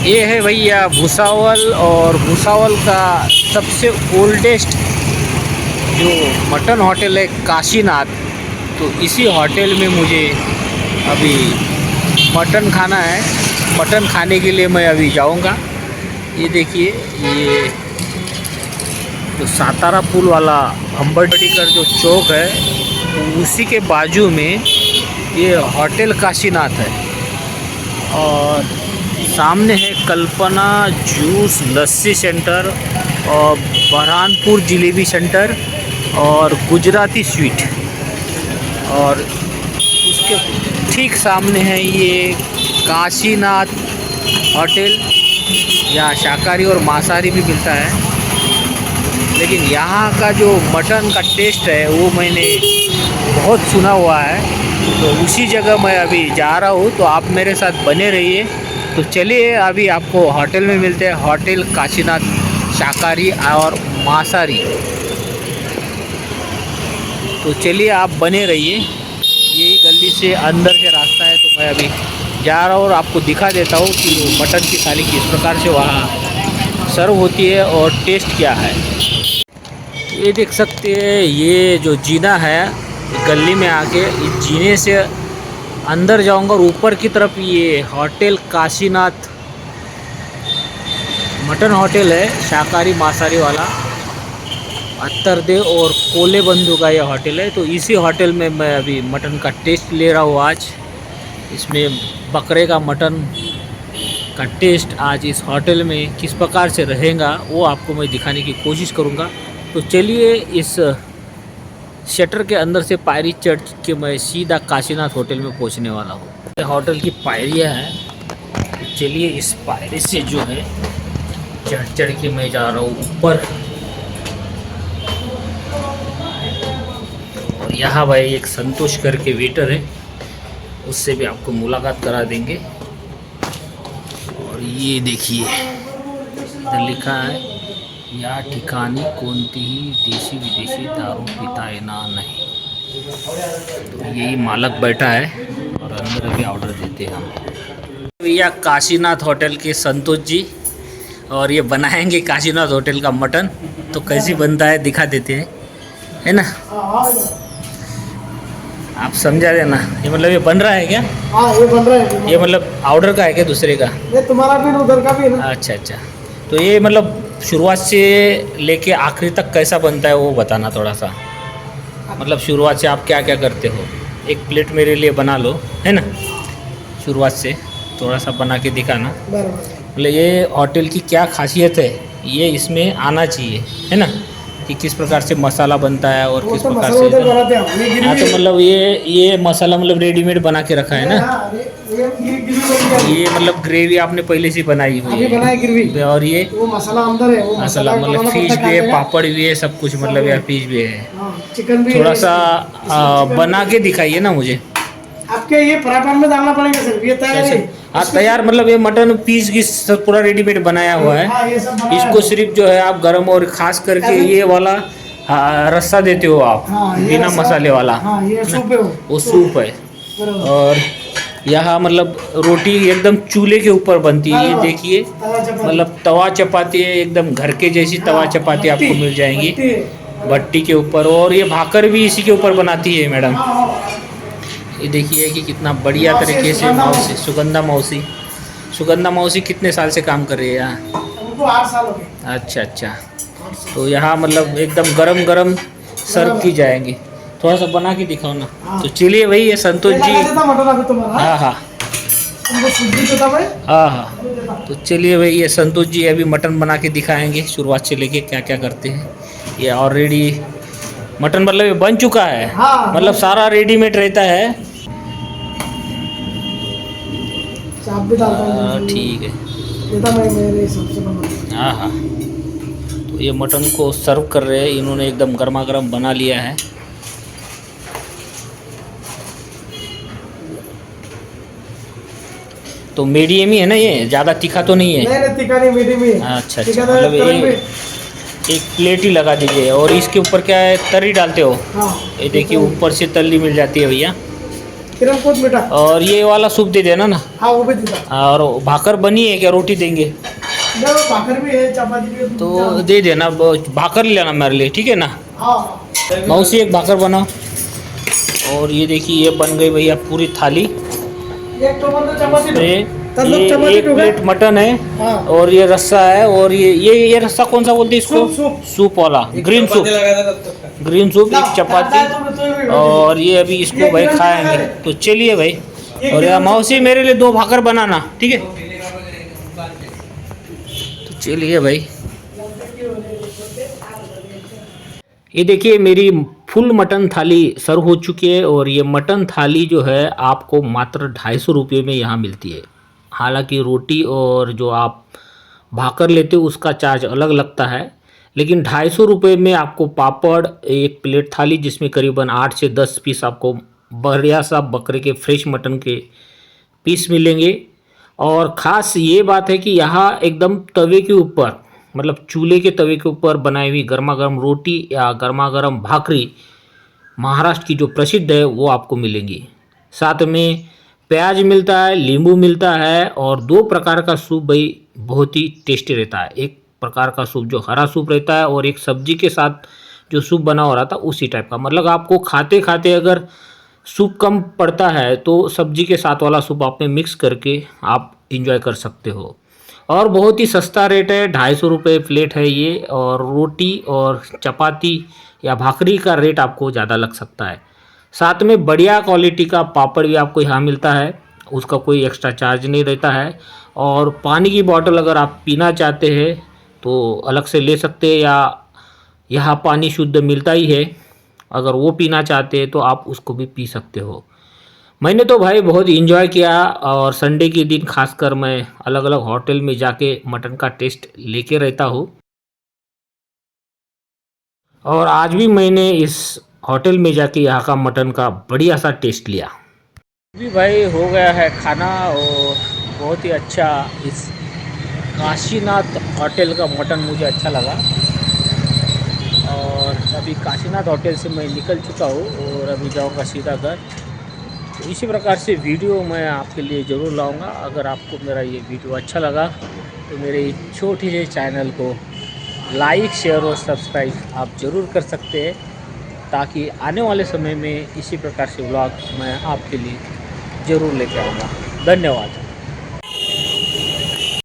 ये है भैया भुसावल, और भुसावल का सबसे ओल्डेस्ट जो मटन होटल है काशीनाथ। तो इसी होटल में मुझे अभी मटन खाना है। मटन खाने के लिए मैं अभी जाऊंगा। ये देखिए, ये जो सातारा पुल वाला अम्बेडकर जो चौक है, तो उसी के बाजू में ये होटल काशीनाथ है। और सामने है कल्पना जूस लस्सी सेंटर और बरहानपुर जलेबी सेंटर और गुजराती स्वीट। और उसके ठीक सामने है ये काशीनाथ होटल। यहाँ शाकाहारी और मांसाहारी भी मिलता है, लेकिन यहाँ का जो मटन का टेस्ट है वो मैंने बहुत सुना हुआ है। तो उसी जगह मैं अभी जा रहा हूँ, तो आप मेरे साथ बने रहिए। तो चलिए अभी आपको होटल में मिलते हैं, होटल काशीनाथ शाकाहारी और मांसाहारी। तो चलिए आप बने रहिए। यही गली से अंदर के रास्ता है, तो मैं अभी जा रहा हूँ और आपको दिखा देता हूँ कि मटन की थाली किस प्रकार से वहाँ सर्व होती है और टेस्ट क्या है। ये देख सकते हैं, ये जो जीना है गली में आके, इस जीने से अंदर जाऊंगा और ऊपर की तरफ ये होटल काशीनाथ मटन होटल है, शाकाहारी मांसाहारी वाला। अत्तरदेव और कोले बंधु का यह होटल है। तो इसी होटल में मैं अभी मटन का टेस्ट ले रहा हूँ आज। इसमें बकरे का मटन का टेस्ट आज इस होटल में किस प्रकार से रहेगा वो आपको मैं दिखाने की कोशिश करूँगा। तो चलिए इस शटर के अंदर से पायरी चढ़ के मैं सीधा काशीनाथ होटल में पहुंचने वाला हूँ। होटल की पायरियाँ हैं, तो चलिए इस पायरी से जो है चढ़ के मैं जा रहा हूँ ऊपर। और यहाँ भाई एक संतोष करके वेटर है, उससे भी आपको मुलाकात करा देंगे। और ये देखिए इधर लिखा है, या ठिकाणी कोणतीही देशी विदेशी दारू पिता येणार नहीं। तो यही मालक बैठा है और अंदर अभी ऑर्डर देते हैं हम। भैया काशीनाथ होटल के संतोष जी, और ये बनाएंगे काशीनाथ होटल का मटन। तो कैसी बनता है दिखा देते हैं, है ना। आप समझा देना। ये मतलब ये बन रहा है क्या? हाँ, ये बन रहा है। ये मतलब ऑर्डर का है क्या दूसरे का? ये तुम्हारा भी उधर का भी है ना। अच्छा अच्छा। तो ये मतलब शुरुआत से लेके आखिरी तक कैसा बनता है वो बताना थोड़ा सा। मतलब शुरुआत से आप क्या क्या करते हो? एक प्लेट मेरे लिए बना लो, है ना। शुरुआत से थोड़ा सा बना के दिखाना। मतलब ये होटल की क्या खासियत है ये इसमें आना चाहिए, है ना, कि किस प्रकार से मसाला बनता है और किस प्रकार से। हाँ, तो मतलब ये मसाला मतलब रेडीमेड बना के रखा है ना। ये मतलब ग्रेवी आपने पहले से बनाई हुई है। और ये वो मसाला अंदर है, वो मसाला मतलब फिश भी है, पापड़ भी है, सब कुछ मतलब यार फिश भी है। चिकन भी थोड़ा सा बना के दिखाइए ना मुझे। आपके ये पराठा में डालना पड़ेगा सर, ये तैयार है। हाँ तैयार, मतलब ये मटन पीस की पूरा रेडीमेड बनाया हुआ है। इसको सिर्फ जो है आप गरम, और खास करके ये वाला रस्सा देते हो आप, बिना मसाले वाला। ये सूप है, वो सूप है। और यहाँ मतलब रोटी एकदम चूल्हे के ऊपर बनती है। ये देखिए मतलब तवा चपाती है, एकदम घर के जैसी तवा चपाती आपको मिल जाएंगी भट्टी के ऊपर। और ये भाकर भी इसी के ऊपर बनाती है मैडम। ये देखिए कि कितना बढ़िया तरीके से मौसी सुगंधा मौसी कितने साल से काम कर रही है यहाँ? उनको 8 साल हो गए। अच्छा अच्छा। तो यहाँ मतलब एकदम गरम गरम सर्व की जाएंगी। थोड़ा सा बना के दिखाओ ना। तो चलिए भाई, ये संतोष जी। हाँ हाँ हाँ। तो चलिए भाई, ये संतोष जी अभी मटन बना के दिखाएंगे शुरुआत से लेके क्या क्या करते हैं। ये ऑलरेडी मटन मतलब ये बन चुका है। मतलब सारा रेडीमेड रहता है। ठीक है। हाँ हाँ। तो ये मटन को सर्व कर रहे हैं इन्होंने, एकदम गर्मा गर्म बना लिया है। तो मीडियम ही है ना, ये ज़्यादा तीखा तो नहीं है? नहीं तीखा नहीं, मीडियम ही है। अच्छा अच्छा। मतलब ये एक प्लेट ही लगा दीजिए। और इसके ऊपर क्या है, तरी डालते हो? हाँ। ये देखिए ऊपर से तली मिल जाती है भैया। किरमकोट मीठा। और ये वाला सूप दे देना ना। हाँ वो भी देता। और भाकर बनी है क्या, रोटी देंगे? भाकर भी है, चपाती भी है। तो दे देना, भाकर लेना मेरे लिए, ठीक है ना? हाँ। मौसी एक भाकर बनाओ। और ये देखिए ये बन गई भैया पूरी थाली। एक तो मतलब चपाती दो। इसमें तब ये चपाती एक दो क्या? प्लेट मटन है। हाँ। और ये रस्सा है। और ये रस्सा कौन सा बोलते हैं इसको? सूप। सूप वाला, ग्रीन सूप। ग्रीन सूप, एक चपाती। और ये अभी इसको भाई खाएंगे। तो चलिए भाई। और यार मौसी मेरे लिए 2 भाकर बनाना, ठीक है? तो चलिए भाई। ये देखिए मेरी फुल मटन थाली सर्व हो चुकी है। और ये मटन थाली जो है आपको मात्र 250 रुपये में यहाँ मिलती है। हालांकि रोटी और जो आप भाकर लेते हो उसका चार्ज अलग लगता है, लेकिन 250 रुपये में आपको पापड़, एक प्लेट थाली जिसमें करीबन 8 से 10 पीस आपको बढ़िया सा बकरे के फ्रेश मटन के पीस मिलेंगे। और ख़ास ये बात है कि यहाँ एकदम तवे के ऊपर, मतलब चूल्हे के तवे के ऊपर बनाई हुई गर्मा गर्म रोटी या गर्मा गर्म भाकरी महाराष्ट्र की जो प्रसिद्ध है वो आपको मिलेंगी। साथ में प्याज मिलता है, नींबू मिलता है। और 2 प्रकार का सूप भाई बहुत ही टेस्टी रहता है। एक प्रकार का सूप जो हरा सूप रहता है, और एक सब्जी के साथ जो सूप बना हो रहा था उसी टाइप का। मतलब आपको खाते खाते अगर सूप कम पड़ता है तो सब्जी के साथ वाला सूप आप में मिक्स करके आप इंजॉय कर सकते हो। और बहुत ही सस्ता रेट है, 250 रुपये प्लेट है ये। और रोटी और चपाती या भाकरी का रेट आपको ज़्यादा लग सकता है। साथ में बढ़िया क्वालिटी का पापड़ भी आपको यहाँ मिलता है, उसका कोई एक्स्ट्रा चार्ज नहीं रहता है। और पानी की बोतल अगर आप पीना चाहते हैं तो अलग से ले सकते हैं, या यहाँ पानी शुद्ध मिलता ही है, अगर वो पीना चाहते हैं तो आप उसको भी पी सकते हो। मैंने तो भाई बहुत इंजॉय किया। और संडे के दिन खासकर मैं अलग अलग होटल में जाके मटन का टेस्ट लेके रहता हूँ। और आज भी मैंने इस होटल में जाके यहाँ का मटन का बढ़िया सा टेस्ट लिया। अभी भाई हो गया है खाना, और बहुत ही अच्छा इस काशीनाथ होटल का मटन मुझे अच्छा लगा। और अभी काशीनाथ होटल से मैं निकल चुका हूँ और अभी जाऊँगा सीधा घर। तो इसी प्रकार से वीडियो मैं आपके लिए ज़रूर लाऊंगा। अगर आपको मेरा ये वीडियो अच्छा लगा तो मेरे छोटे से चैनल को लाइक, शेयर और सब्सक्राइब आप ज़रूर कर सकते हैं, ताकि आने वाले समय में इसी प्रकार से व्लॉग मैं आपके लिए ज़रूर लेके आऊँगा। धन्यवाद।